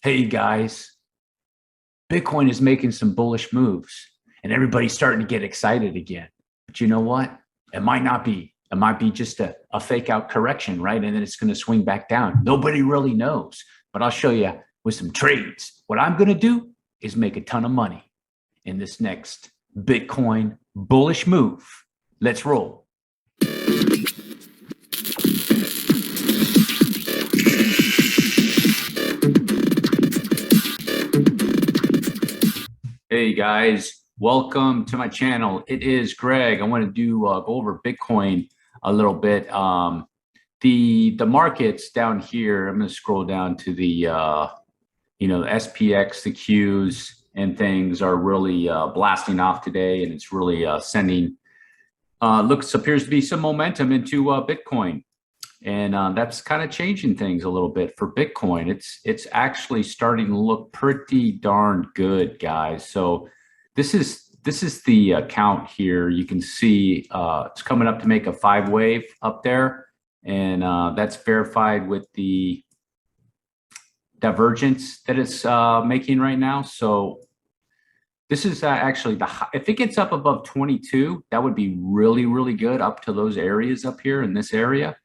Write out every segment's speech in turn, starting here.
Hey guys, Bitcoin is making some bullish moves and everybody's starting to get excited again. But you know what? It might not be. It might be just a fake out correction, right? And then it's going to swing back down. Nobody really knows. But I'll show you with some trades. What I'm going to do is make a ton of money in this next Bitcoin bullish move. Let's roll. Hey guys, welcome to my channel. It is Greg. I want to go over Bitcoin a little bit. The markets down here. I'm going to scroll down to the the SPX, the Qs, and things are really blasting off today, and it's really sending appears to be some momentum into Bitcoin. And that's kind of changing things a little bit for Bitcoin. It's actually starting to look pretty darn good, guys. So this is the count here. You can see it's coming up to make a 5-wave up there, and that's verified with the divergence that it's making right now. So this is actually if it gets up above 22, that would be really, really good up to those areas up here in this area.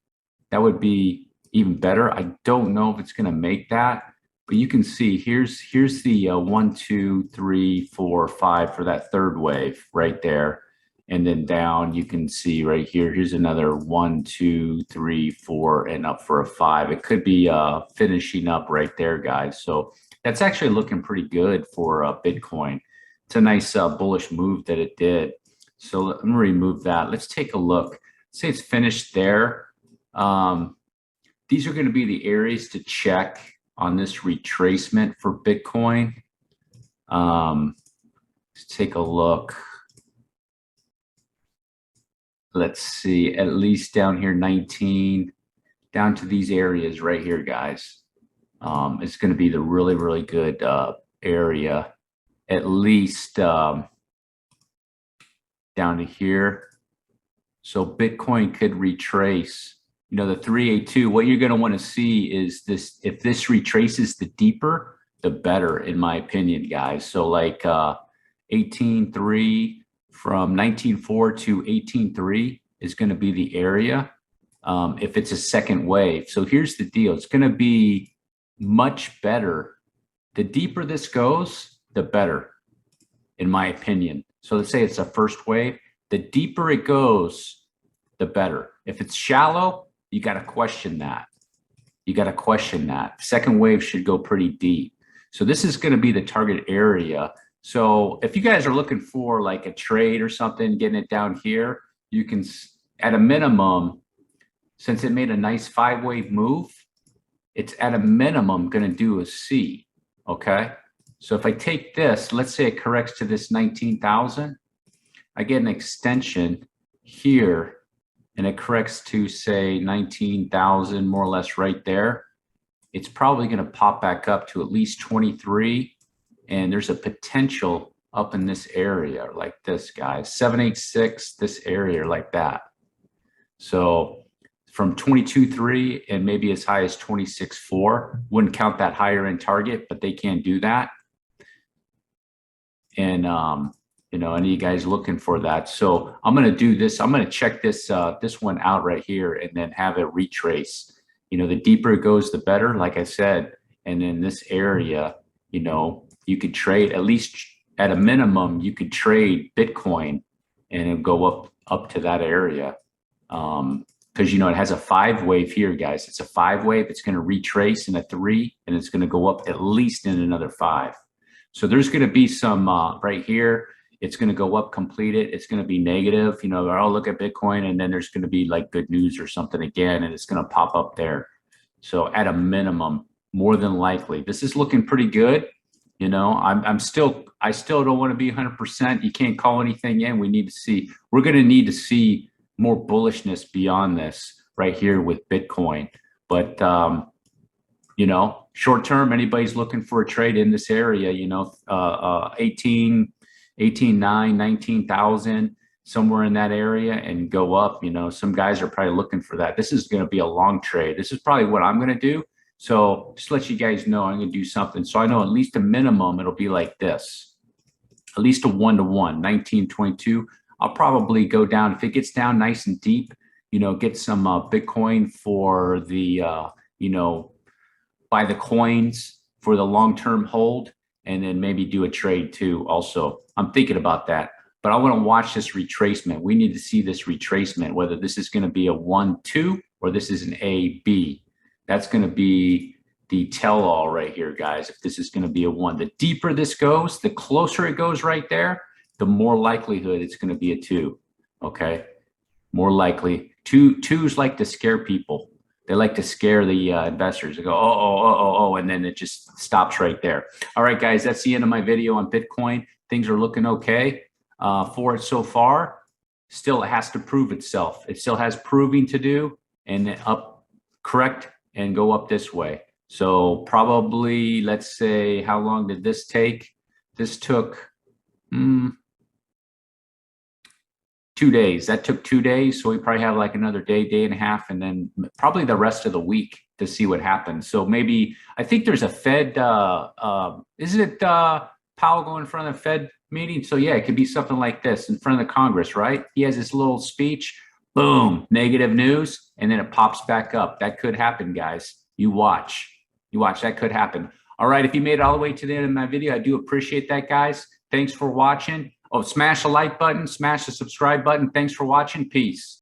That would be even better. I don't know if it's going to make that, but you can see here's the 1, 2, 3, 4, 5 for that third wave right there, and then down you can see right here. Here's another 1, 2, 3, 4, and up for a 5. It could be finishing up right there, guys. So that's actually looking pretty good for Bitcoin. It's a nice bullish move that it did. So let me remove that. Let's take a look. Say it's finished there. These are going to be the areas to check on this retracement for Bitcoin. Let's take a look. Let's see, at least down here, 19, down to these areas right here, guys. It's going to be the really, really good area, at least down to here. So Bitcoin could retrace. You know, the 382, what you're going to want to see is this. If this retraces, the deeper, the better, in my opinion, guys. So like 18.3 from 19.4 to 18.3 is going to be the area if it's a second wave. So here's the deal. It's going to be much better. The deeper this goes, the better, in my opinion. So let's say it's a first wave. The deeper it goes, the better. If it's shallow, you got to question that. You got to question that. Second wave should go pretty deep. So this is going to be the target area. So if you guys are looking for like a trade or something, getting it down here, you can, at a minimum, since it made a nice 5-wave move, it's at a minimum going to do a C. Okay. So if I take this, let's say it corrects to this 19,000, I get an extension here, and it corrects to say 19,000, more or less right there. It's probably going to pop back up to at least 23. And there's a potential up in this area like this, guys, 786, this area like that. So from 22.3 and maybe as high as 26.4, wouldn't count that higher end target, but they can't do that. And, any of you guys looking for that. So I'm going to do this. I'm going to check this one out right here and then have it retrace. The deeper it goes, the better, like I said. And in this area, you could trade, at least at a minimum, you could trade Bitcoin and it'll go up to that area. Because, it has a 5-wave here, guys. It's a 5-wave. It's going to retrace in a 3, and it's going to go up at least in another 5. So there's going to be some right here. It's going to go up, complete it. It's going to be negative. I'll look at Bitcoin, and then there's going to be like good news or something again, and it's going to pop up there. So at a minimum, more than likely, this is looking pretty good. I still don't want to be 100%. You can't call anything in. We're going to need to see more bullishness beyond this right here with Bitcoin. But, short term, anybody's looking for a trade in this area, 18.9, 19,000, somewhere in that area, and go up. Some guys are probably looking for that. This is going to be a long trade. This is probably what I'm going to do. So just to let you guys know, I'm going to do something. So I know at least a minimum, it'll be like this, at least a 1-to-1, 1922. I'll probably go down if it gets down nice and deep, get some Bitcoin for the, buy the coins for the long-term hold, and then maybe do a trade too. Also, I'm thinking about that, but I want to watch this retracement. We need to see this retracement, whether this is going to be a 1-2 or this is an A-B. That's going to be the tell-all right here, guys. If this is going to be a 1, the deeper this goes, the closer it goes right there, the more likelihood it's going to be a 2. Okay, more likely. Twos like to scare people. They like to scare the investors. They go, oh, and then it just stops right there. All right, guys, that's the end of my video on Bitcoin. Things are looking okay for it so far. Still, it has to prove itself. It still has proving to do, and up, correct, and go up this way. So probably, let's say, how long did this take? This took 2 days. That took 2 days. So we probably have like another day and a half, and then probably the rest of the week to see what happens. So maybe, I think there's a Fed, isn't it Powell going in front of the Fed meeting? So yeah, it could be something like this in front of the Congress, right? He has this little speech, boom, negative news, and then it pops back up. That could happen, guys. You watch, that could happen. All right, if you made it all the way to the end of my video, I do appreciate that, guys. Thanks for watching. Oh, smash the like button, smash the subscribe button. Thanks for watching. Peace.